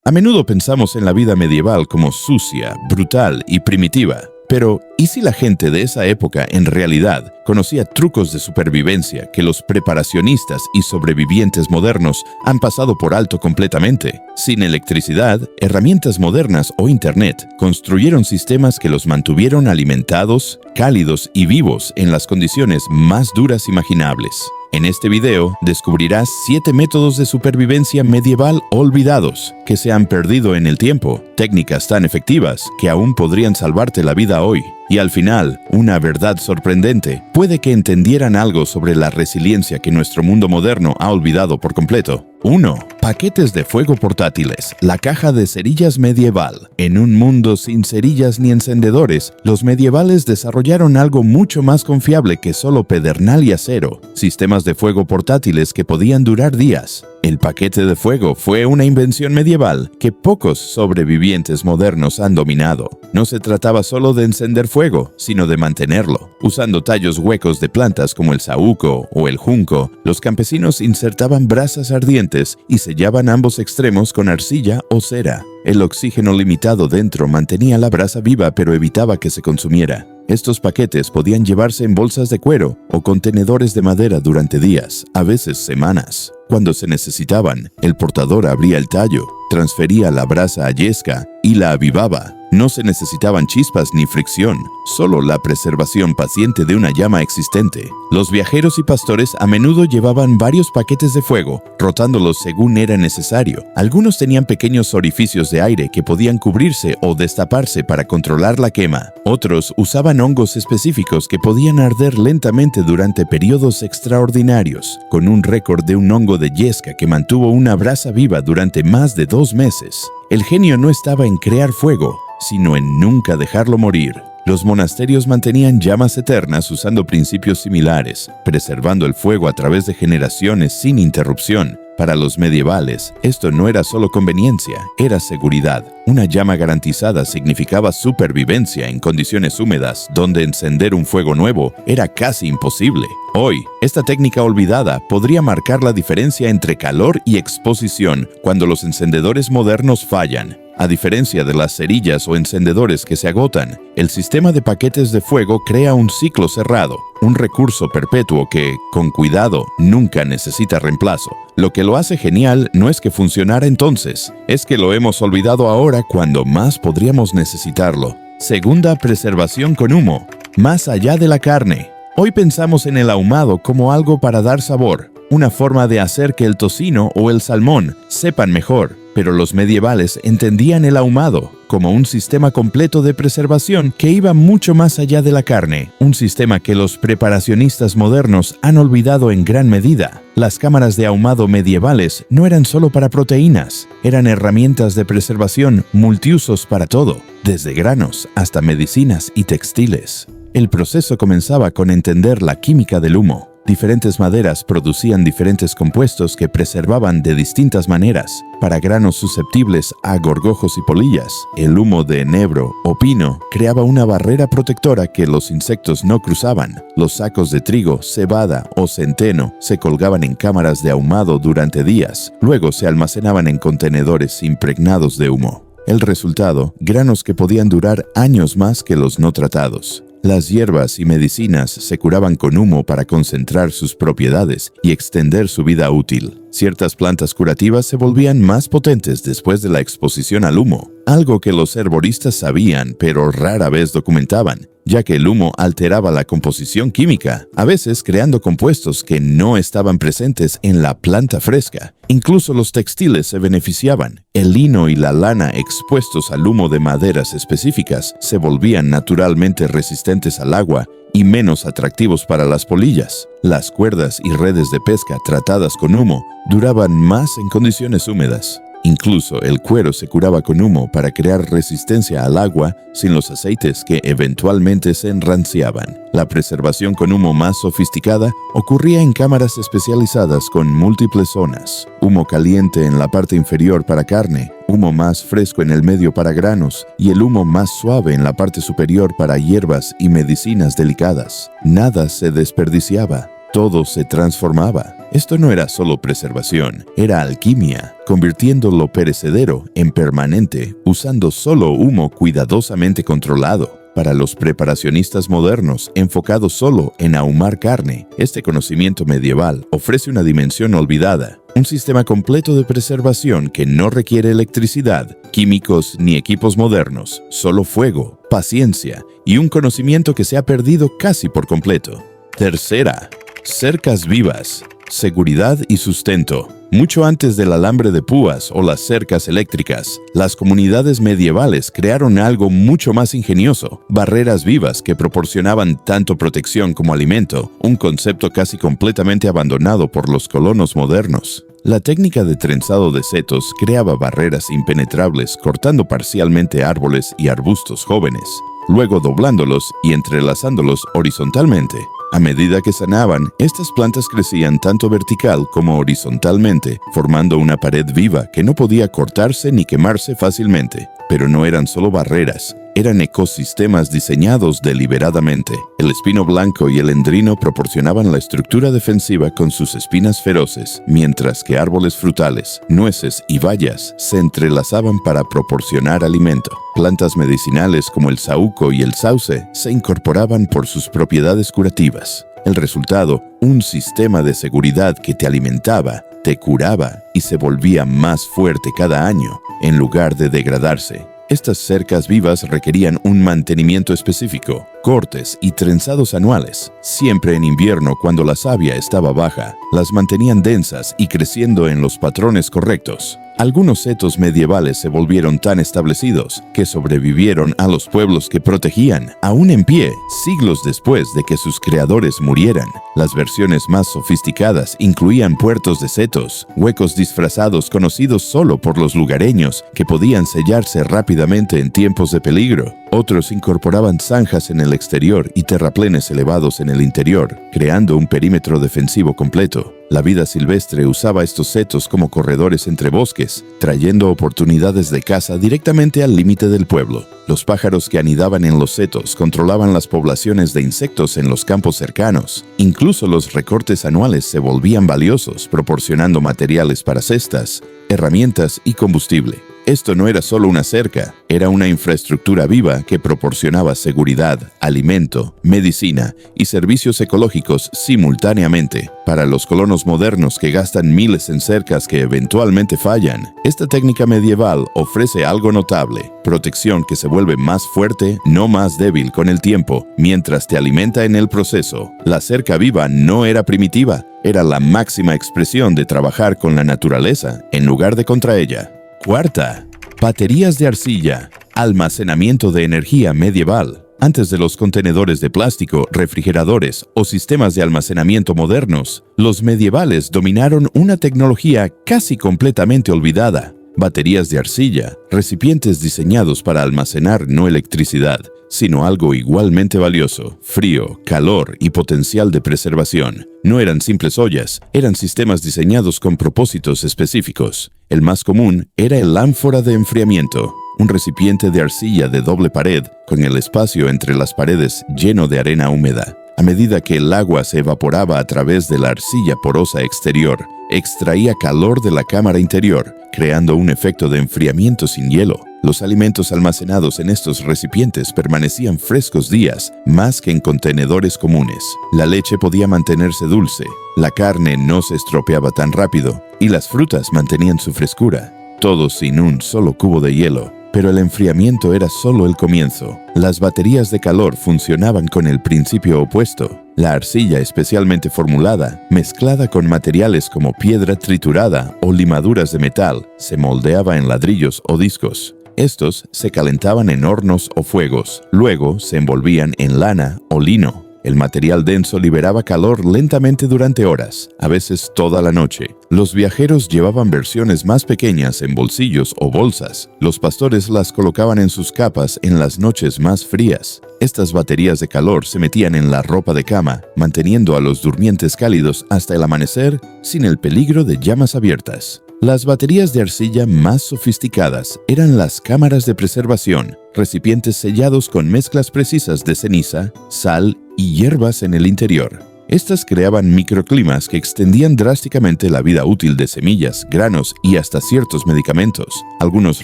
A menudo pensamos en la vida medieval como sucia, brutal y primitiva. Pero, ¿y si la gente de esa época en realidad conocía trucos de supervivencia que los preparacionistas y sobrevivientes modernos han pasado por alto completamente? Sin electricidad, herramientas modernas o internet, construyeron sistemas que los mantuvieron alimentados, cálidos y vivos en las condiciones más duras imaginables. En este video descubrirás 7 métodos de supervivencia medieval olvidados que se han perdido en el tiempo, técnicas tan efectivas que aún podrían salvarte la vida hoy. Y al final, una verdad sorprendente, puede que entendieran algo sobre la resiliencia que nuestro mundo moderno ha olvidado por completo. 1. Paquetes de fuego portátiles, la caja de cerillas medieval. En un mundo sin cerillas ni encendedores, los medievales desarrollaron algo mucho más confiable que solo pedernal y acero, sistemas de fuego portátiles que podían durar días. El paquete de fuego fue una invención medieval que pocos sobrevivientes modernos han dominado. No se trataba solo de encender fuego, sino de mantenerlo. Usando tallos huecos de plantas como el saúco o el junco, los campesinos insertaban brasas ardientes y sellaban ambos extremos con arcilla o cera. El oxígeno limitado dentro mantenía la brasa viva pero evitaba que se consumiera. Estos paquetes podían llevarse en bolsas de cuero o contenedores de madera durante días, a veces semanas. Cuando se necesitaban, el portador abría el tallo, transfería la brasa a yesca y la avivaba. No se necesitaban chispas ni fricción, solo la preservación paciente de una llama existente. Los viajeros y pastores a menudo llevaban varios paquetes de fuego, rotándolos según era necesario. Algunos tenían pequeños orificios de aire que podían cubrirse o destaparse para controlar la quema. Otros usaban hongos específicos que podían arder lentamente durante periodos extraordinarios, con un récord de un hongo de yesca que mantuvo una brasa viva durante más de 2 meses. El genio no estaba en crear fuego, sino en nunca dejarlo morir. Los monasterios mantenían llamas eternas usando principios similares, preservando el fuego a través de generaciones sin interrupción. Para los medievales, esto no era solo conveniencia, era seguridad. Una llama garantizada significaba supervivencia en condiciones húmedas, donde encender un fuego nuevo era casi imposible. Hoy, esta técnica olvidada podría marcar la diferencia entre calor y exposición cuando los encendedores modernos fallan. A diferencia de las cerillas o encendedores que se agotan, el sistema de paquetes de fuego crea un ciclo cerrado, un recurso perpetuo que, con cuidado, nunca necesita reemplazo. Lo que lo hace genial no es que funcionara entonces, es que lo hemos olvidado ahora cuando más podríamos necesitarlo. Segunda, preservación con humo, más allá de la carne. Hoy pensamos en el ahumado como algo para dar sabor, una forma de hacer que el tocino o el salmón sepan mejor. Pero los medievales entendían el ahumado como un sistema completo de preservación que iba mucho más allá de la carne, un sistema que los preparacionistas modernos han olvidado en gran medida. Las cámaras de ahumado medievales no eran solo para proteínas, eran herramientas de preservación multiusos para todo, desde granos hasta medicinas y textiles. El proceso comenzaba con entender la química del humo. Diferentes maderas producían diferentes compuestos que preservaban de distintas maneras. Para granos susceptibles a gorgojos y polillas, el humo de enebro o pino creaba una barrera protectora que los insectos no cruzaban. Los sacos de trigo, cebada o centeno se colgaban en cámaras de ahumado durante días. Luego se almacenaban en contenedores impregnados de humo. El resultado, granos que podían durar años más que los no tratados. Las hierbas y medicinas se curaban con humo para concentrar sus propiedades y extender su vida útil. Ciertas plantas curativas se volvían más potentes después de la exposición al humo, algo que los herboristas sabían pero rara vez documentaban, ya que el humo alteraba la composición química, a veces creando compuestos que no estaban presentes en la planta fresca. Incluso los textiles se beneficiaban. El lino y la lana expuestos al humo de maderas específicas se volvían naturalmente resistentes al agua y menos atractivos para las polillas. Las cuerdas y redes de pesca tratadas con humo duraban más en condiciones húmedas. Incluso el cuero se curaba con humo para crear resistencia al agua sin los aceites que eventualmente se enranciaban. La preservación con humo más sofisticada ocurría en cámaras especializadas con múltiples zonas. Humo caliente en la parte inferior para carne, humo más fresco en el medio para granos y el humo más suave en la parte superior para hierbas y medicinas delicadas. Nada se desperdiciaba. todo se transformaba. Esto no era solo preservación, era alquimia, convirtiendo lo perecedero en permanente, usando solo humo cuidadosamente controlado. Para los preparacionistas modernos, enfocados solo en ahumar carne, este conocimiento medieval ofrece una dimensión olvidada, un sistema completo de preservación que no requiere electricidad, químicos ni equipos modernos, solo fuego, paciencia y un conocimiento que se ha perdido casi por completo. Tercera, cercas vivas, seguridad y sustento. Mucho antes del alambre de púas o las cercas eléctricas, las comunidades medievales crearon algo mucho más ingenioso, barreras vivas que proporcionaban tanto protección como alimento, un concepto casi completamente abandonado por los colonos modernos. La técnica de trenzado de setos creaba barreras impenetrables cortando parcialmente árboles y arbustos jóvenes, luego doblándolos y entrelazándolos horizontalmente. A medida que sanaban, estas plantas crecían tanto vertical como horizontalmente, formando una pared viva que no podía cortarse ni quemarse fácilmente. Pero no eran solo barreras, eran ecosistemas diseñados deliberadamente. El espino blanco y el endrino proporcionaban la estructura defensiva con sus espinas feroces, mientras que árboles frutales, nueces y bayas se entrelazaban para proporcionar alimento. Plantas medicinales como el saúco y el sauce se incorporaban por sus propiedades curativas. El resultado, un sistema de seguridad que te alimentaba, te curaba y se volvía más fuerte cada año, en lugar de degradarse. Estas cercas vivas requerían un mantenimiento específico, cortes y trenzados anuales. Siempre en invierno, cuando la savia estaba baja, las mantenían densas y creciendo en los patrones correctos. Algunos setos medievales se volvieron tan establecidos que sobrevivieron a los pueblos que protegían, aún en pie, siglos después de que sus creadores murieran. Las versiones más sofisticadas incluían puertos de setos, huecos disfrazados conocidos solo por los lugareños que podían sellarse rápidamente en tiempos de peligro. Otros incorporaban zanjas en el exterior y terraplenes elevados en el interior, creando un perímetro defensivo completo. La vida silvestre usaba estos setos como corredores entre bosques, trayendo oportunidades de caza directamente al límite del pueblo. Los pájaros que anidaban en los setos controlaban las poblaciones de insectos en los campos cercanos. Incluso los recortes anuales se volvían valiosos, proporcionando materiales para cestas, herramientas y combustible. Esto no era solo una cerca, era una infraestructura viva que proporcionaba seguridad, alimento, medicina y servicios ecológicos simultáneamente. Para los colonos modernos que gastan miles en cercas que eventualmente fallan, esta técnica medieval ofrece algo notable: protección que se vuelve más fuerte, no más débil con el tiempo, mientras te alimenta en el proceso. La cerca viva no era primitiva, era la máxima expresión de trabajar con la naturaleza en lugar de contra ella. Cuarta, baterías de arcilla, almacenamiento de energía medieval. Antes de los contenedores de plástico, refrigeradores o sistemas de almacenamiento modernos, los medievales dominaron una tecnología casi completamente olvidada: baterías de arcilla, recipientes diseñados para almacenar no electricidad, sino algo igualmente valioso: frío, calor y potencial de preservación. No eran simples ollas, eran sistemas diseñados con propósitos específicos. El más común era el ánfora de enfriamiento, un recipiente de arcilla de doble pared, con el espacio entre las paredes lleno de arena húmeda. A medida que el agua se evaporaba a través de la arcilla porosa exterior, extraía calor de la cámara interior, creando un efecto de enfriamiento sin hielo. Los alimentos almacenados en estos recipientes permanecían frescos días, más que en contenedores comunes. La leche podía mantenerse dulce, la carne no se estropeaba tan rápido, y las frutas mantenían su frescura. Todo sin un solo cubo de hielo. Pero el enfriamiento era solo el comienzo. Las baterías de calor funcionaban con el principio opuesto. La arcilla especialmente formulada, mezclada con materiales como piedra triturada o limaduras de metal, se moldeaba en ladrillos o discos. Estos se calentaban en hornos o fuegos, luego se envolvían en lana o lino. El material denso liberaba calor lentamente durante horas, a veces toda la noche. Los viajeros llevaban versiones más pequeñas en bolsillos o bolsas. Los pastores las colocaban en sus capas en las noches más frías. Estas baterías de calor se metían en la ropa de cama, manteniendo a los durmientes cálidos hasta el amanecer sin el peligro de llamas abiertas. Las baterías de arcilla más sofisticadas eran las cámaras de preservación, recipientes sellados con mezclas precisas de ceniza, sal y hierbas en el interior. Estas creaban microclimas que extendían drásticamente la vida útil de semillas, granos y hasta ciertos medicamentos. Algunos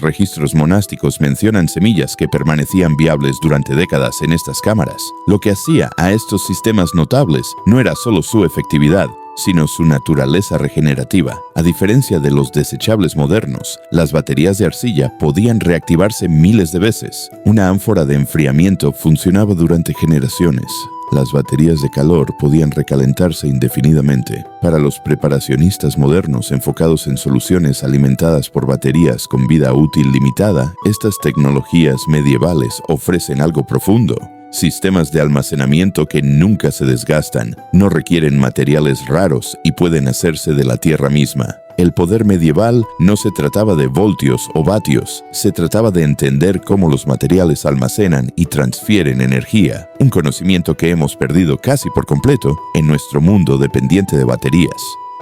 registros monásticos mencionan semillas que permanecían viables durante décadas en estas cámaras. Lo que hacía a estos sistemas notables no era solo su efectividad, sino su naturaleza regenerativa. A diferencia de los desechables modernos, las baterías de arcilla podían reactivarse miles de veces. Una ánfora de enfriamiento funcionaba durante generaciones. Las baterías de calor podían recalentarse indefinidamente. Para los preparacionistas modernos enfocados en soluciones alimentadas por baterías con vida útil limitada, estas tecnologías medievales ofrecen algo profundo. Sistemas de almacenamiento que nunca se desgastan, no requieren materiales raros y pueden hacerse de la tierra misma. El poder medieval no se trataba de voltios o vatios, se trataba de entender cómo los materiales almacenan y transfieren energía, un conocimiento que hemos perdido casi por completo en nuestro mundo dependiente de baterías.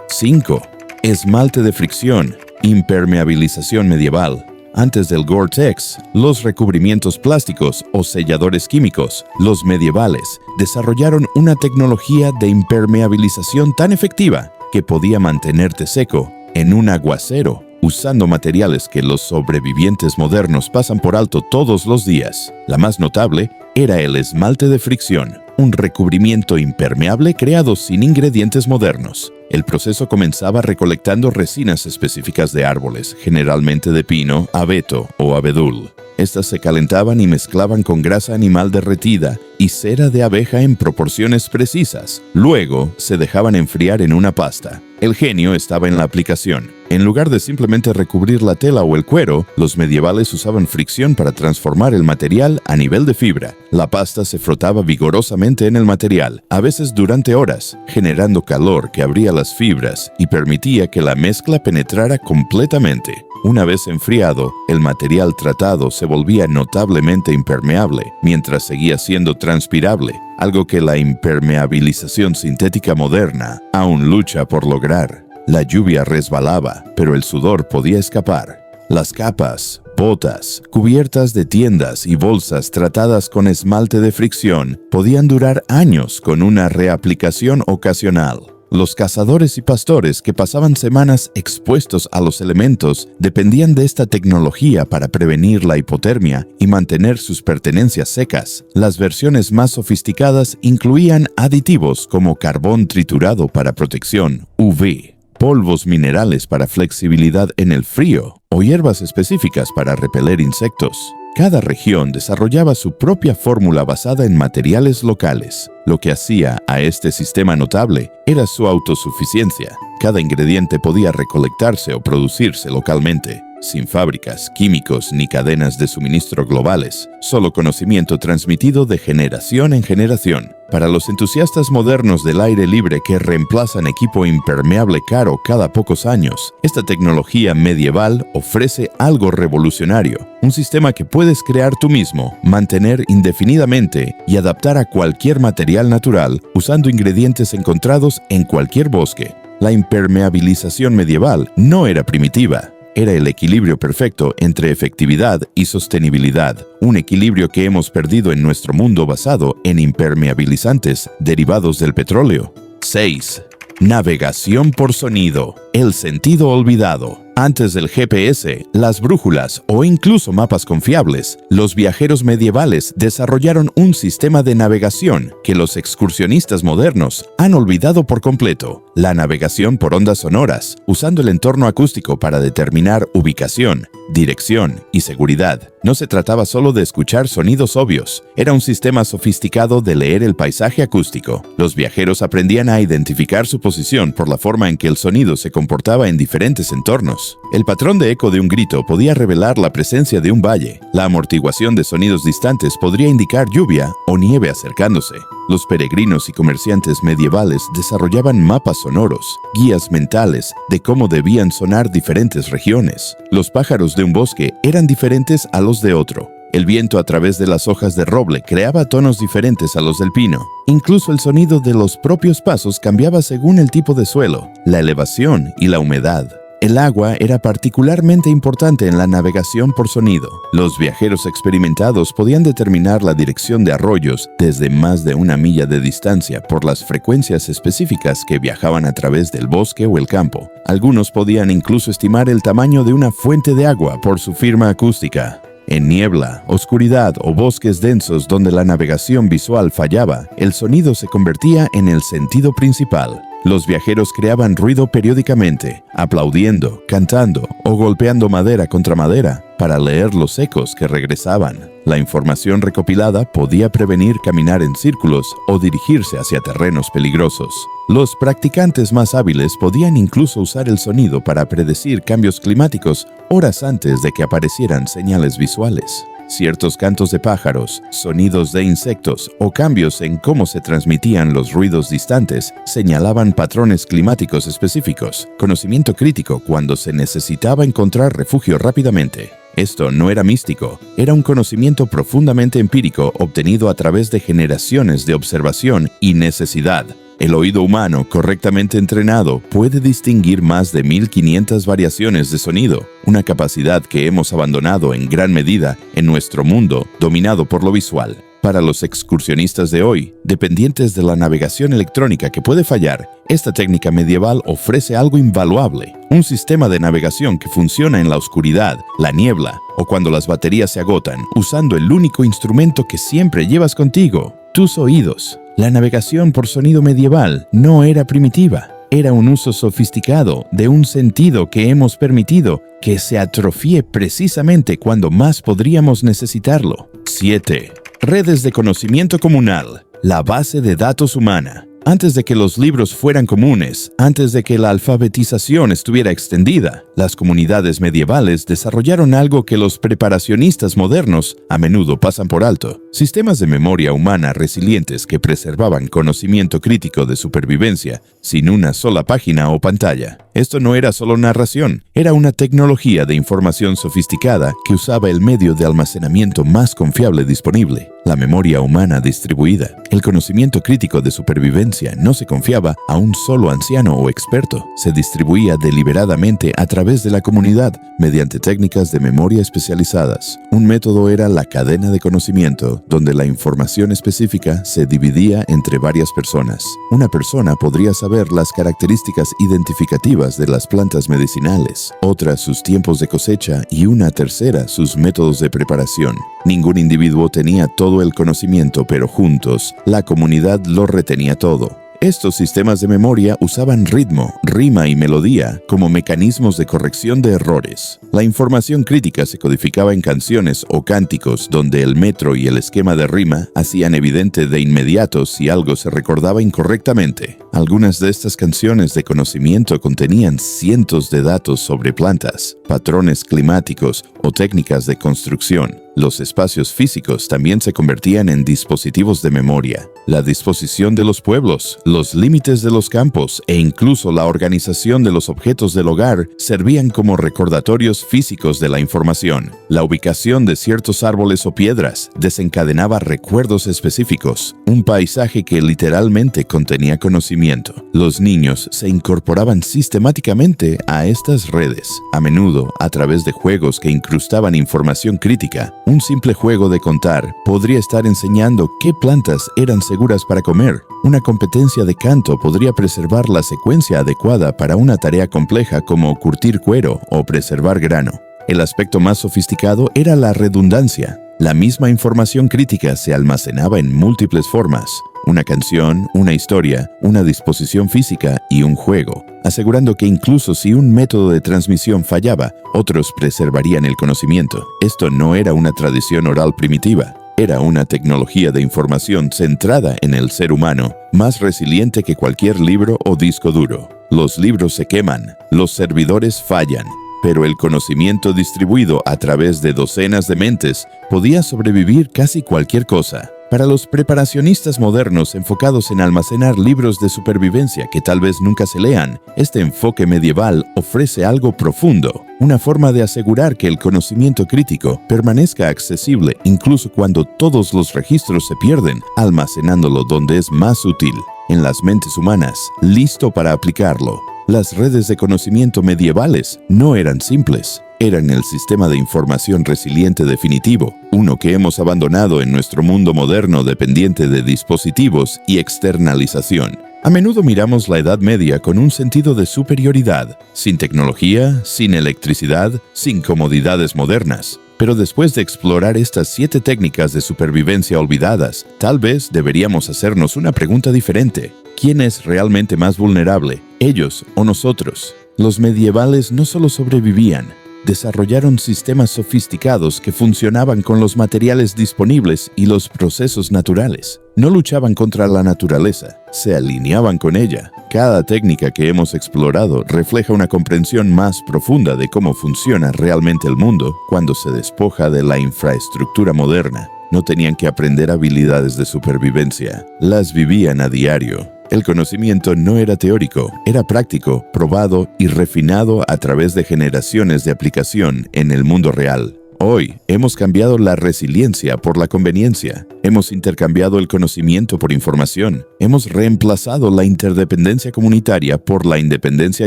5. Esmalte de fricción, impermeabilización medieval. Antes del Gore-Tex, los recubrimientos plásticos o selladores químicos, los medievales desarrollaron una tecnología de impermeabilización tan efectiva que podía mantenerte seco en un aguacero, usando materiales que los sobrevivientes modernos pasan por alto todos los días. La más notable era el esmalte de fricción, un recubrimiento impermeable creado sin ingredientes modernos. El proceso comenzaba recolectando resinas específicas de árboles, generalmente de pino, abeto o abedul. Estas se calentaban y mezclaban con grasa animal derretida y cera de abeja en proporciones precisas. Luego, se dejaban enfriar en una pasta. El genio estaba en la aplicación. En lugar de simplemente recubrir la tela o el cuero, los medievales usaban fricción para transformar el material a nivel de fibra. La pasta se frotaba vigorosamente en el material, a veces durante horas, generando calor que abría las fibras y permitía que la mezcla penetrara completamente. Una vez enfriado, el material tratado se volvía notablemente impermeable, mientras seguía siendo transpirable, algo que la impermeabilización sintética moderna aún lucha por lograr. La lluvia resbalaba, pero el sudor podía escapar. Las capas, botas, cubiertas de tiendas y bolsas tratadas con esmalte de fricción podían durar años con una reaplicación ocasional. Los cazadores y pastores que pasaban semanas expuestos a los elementos dependían de esta tecnología para prevenir la hipotermia y mantener sus pertenencias secas. Las versiones más sofisticadas incluían aditivos como carbón triturado para protección UV, polvos minerales para flexibilidad en el frío o hierbas específicas para repeler insectos. Cada región desarrollaba su propia fórmula basada en materiales locales. Lo que hacía a este sistema notable era su autosuficiencia. Cada ingrediente podía recolectarse o producirse localmente, sin fábricas, químicos ni cadenas de suministro globales, solo conocimiento transmitido de generación en generación. Para los entusiastas modernos del aire libre que reemplazan equipo impermeable caro cada pocos años, esta tecnología medieval ofrece algo revolucionario, un sistema que puedes crear tú mismo, mantener indefinidamente y adaptar a cualquier material natural usando ingredientes encontrados en cualquier bosque. La impermeabilización medieval no era primitiva. Era el equilibrio perfecto entre efectividad y sostenibilidad, un equilibrio que hemos perdido en nuestro mundo basado en impermeabilizantes derivados del petróleo. 6. Navegación por sonido, el sentido olvidado. Antes del GPS, las brújulas o incluso mapas confiables, los viajeros medievales desarrollaron un sistema de navegación que los excursionistas modernos han olvidado por completo: la navegación por ondas sonoras, usando el entorno acústico para determinar ubicación, dirección y seguridad. No se trataba solo de escuchar sonidos obvios, era un sistema sofisticado de leer el paisaje acústico. Los viajeros aprendían a identificar su posición por la forma en que el sonido se comportaba en diferentes entornos. El patrón de eco de un grito podía revelar la presencia de un valle. La amortiguación de sonidos distantes podría indicar lluvia o nieve acercándose. Los peregrinos y comerciantes medievales desarrollaban mapas sonoros, guías mentales de cómo debían sonar diferentes regiones. Los pájaros de un bosque eran diferentes a los de otro. El viento a través de las hojas de roble creaba tonos diferentes a los del pino. Incluso el sonido de los propios pasos cambiaba según el tipo de suelo, la elevación y la humedad. El agua era particularmente importante en la navegación por sonido. Los viajeros experimentados podían determinar la dirección de arroyos desde más de 1 milla de distancia por las frecuencias específicas que viajaban a través del bosque o el campo. Algunos podían incluso estimar el tamaño de una fuente de agua por su firma acústica. En niebla, oscuridad o bosques densos donde la navegación visual fallaba, el sonido se convertía en el sentido principal. Los viajeros creaban ruido periódicamente, aplaudiendo, cantando o golpeando madera contra madera para leer los ecos que regresaban. La información recopilada podía prevenir caminar en círculos o dirigirse hacia terrenos peligrosos. Los practicantes más hábiles podían incluso usar el sonido para predecir cambios climáticos horas antes de que aparecieran señales visuales. Ciertos cantos de pájaros, sonidos de insectos o cambios en cómo se transmitían los ruidos distantes señalaban patrones climáticos específicos, conocimiento crítico cuando se necesitaba encontrar refugio rápidamente. Esto no era místico, era un conocimiento profundamente empírico obtenido a través de generaciones de observación y necesidad. El oído humano, correctamente entrenado, puede distinguir más de 1500 variaciones de sonido, una capacidad que hemos abandonado en gran medida en nuestro mundo dominado por lo visual. Para los excursionistas de hoy, dependientes de la navegación electrónica que puede fallar, esta técnica medieval ofrece algo invaluable, un sistema de navegación que funciona en la oscuridad, la niebla o cuando las baterías se agotan, usando el único instrumento que siempre llevas contigo, tus oídos. La navegación por sonido medieval no era primitiva, era un uso sofisticado de un sentido que hemos permitido que se atrofie precisamente cuando más podríamos necesitarlo. 7. Redes de conocimiento comunal, la base de datos humana. Antes de que los libros fueran comunes, antes de que la alfabetización estuviera extendida, las comunidades medievales desarrollaron algo que los preparacionistas modernos a menudo pasan por alto: sistemas de memoria humana resilientes que preservaban conocimiento crítico de supervivencia sin una sola página o pantalla. Esto no era solo narración, era una tecnología de información sofisticada que usaba el medio de almacenamiento más confiable disponible, la memoria humana distribuida. El conocimiento crítico de supervivencia no se confiaba a un solo anciano o experto, se distribuía deliberadamente a través de la comunidad mediante técnicas de memoria especializadas. Un método era la cadena de conocimiento, donde la información específica se dividía entre varias personas. Una persona podría saber las características identificativas de las plantas medicinales, otra sus tiempos de cosecha y una tercera sus métodos de preparación. Ningún individuo tenía todo el conocimiento, pero juntos, la comunidad lo retenía todo. Estos sistemas de memoria usaban ritmo, rima y melodía como mecanismos de corrección de errores. La información crítica se codificaba en canciones o cánticos donde el metro y el esquema de rima hacían evidente de inmediato si algo se recordaba incorrectamente. Algunas de estas canciones de conocimiento contenían cientos de datos sobre plantas, patrones climáticos o técnicas de construcción. Los espacios físicos también se convertían en dispositivos de memoria. La disposición de los pueblos, los límites de los campos e incluso la organización de los objetos del hogar servían como recordatorios físicos de la información. La ubicación de ciertos árboles o piedras desencadenaba recuerdos específicos, un paisaje que literalmente contenía conocimiento. Los niños se incorporaban sistemáticamente a estas redes, a menudo a través de juegos que incrustaban información crítica. Un simple juego de contar podría estar enseñando qué plantas eran seguras para comer. Una competencia de canto podría preservar la secuencia adecuada para una tarea compleja como curtir cuero o preservar grano. El aspecto más sofisticado era la redundancia. La misma información crítica se almacenaba en múltiples formas: una canción, una historia, una disposición física y un juego, asegurando que incluso si un método de transmisión fallaba, otros preservarían el conocimiento. Esto no era una tradición oral primitiva, era una tecnología de información centrada en el ser humano, más resiliente que cualquier libro o disco duro. Los libros se queman, los servidores fallan, pero el conocimiento distribuido a través de docenas de mentes podía sobrevivir casi cualquier cosa. Para los preparacionistas modernos enfocados en almacenar libros de supervivencia que tal vez nunca se lean, este enfoque medieval ofrece algo profundo, una forma de asegurar que el conocimiento crítico permanezca accesible incluso cuando todos los registros se pierden, almacenándolo donde es más útil, en las mentes humanas, listo para aplicarlo. Las redes de conocimiento medievales no eran simples. Eran el sistema de información resiliente definitivo, uno que hemos abandonado en nuestro mundo moderno dependiente de dispositivos y externalización. A menudo miramos la Edad Media con un sentido de superioridad, sin tecnología, sin electricidad, sin comodidades modernas. Pero después de explorar estas 7 técnicas de supervivencia olvidadas, tal vez deberíamos hacernos una pregunta diferente. ¿Quién es realmente más vulnerable, ellos o nosotros? Los medievales no solo sobrevivían, desarrollaron sistemas sofisticados que funcionaban con los materiales disponibles y los procesos naturales. No luchaban contra la naturaleza, se alineaban con ella. Cada técnica que hemos explorado refleja una comprensión más profunda de cómo funciona realmente el mundo cuando se despoja de la infraestructura moderna. No tenían que aprender habilidades de supervivencia, las vivían a diario. El conocimiento no era teórico, era práctico, probado y refinado a través de generaciones de aplicación en el mundo real. Hoy hemos cambiado la resiliencia por la conveniencia. Hemos intercambiado el conocimiento por información. Hemos reemplazado la interdependencia comunitaria por la independencia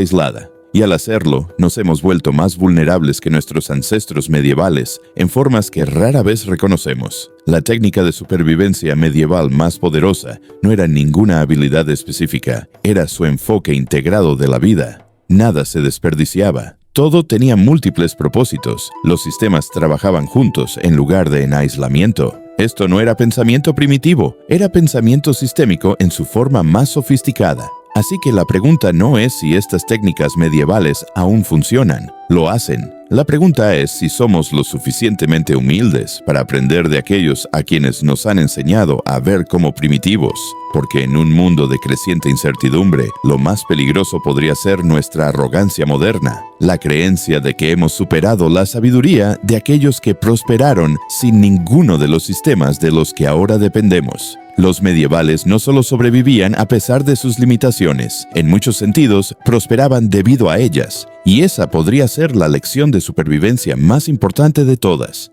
aislada. Y al hacerlo, nos hemos vuelto más vulnerables que nuestros ancestros medievales en formas que rara vez reconocemos. La técnica de supervivencia medieval más poderosa no era ninguna habilidad específica, era su enfoque integrado de la vida. Nada se desperdiciaba. Todo tenía múltiples propósitos. Los sistemas trabajaban juntos en lugar de en aislamiento. Esto no era pensamiento primitivo, era pensamiento sistémico en su forma más sofisticada. Así que la pregunta no es si estas técnicas medievales aún funcionan, lo hacen. La pregunta es si somos lo suficientemente humildes para aprender de aquellos a quienes nos han enseñado a ver como primitivos, porque en un mundo de creciente incertidumbre, lo más peligroso podría ser nuestra arrogancia moderna, la creencia de que hemos superado la sabiduría de aquellos que prosperaron sin ninguno de los sistemas de los que ahora dependemos. Los medievales no solo sobrevivían a pesar de sus limitaciones, en muchos sentidos prosperaban debido a ellas, y esa podría ser la lección de supervivencia más importante de todas.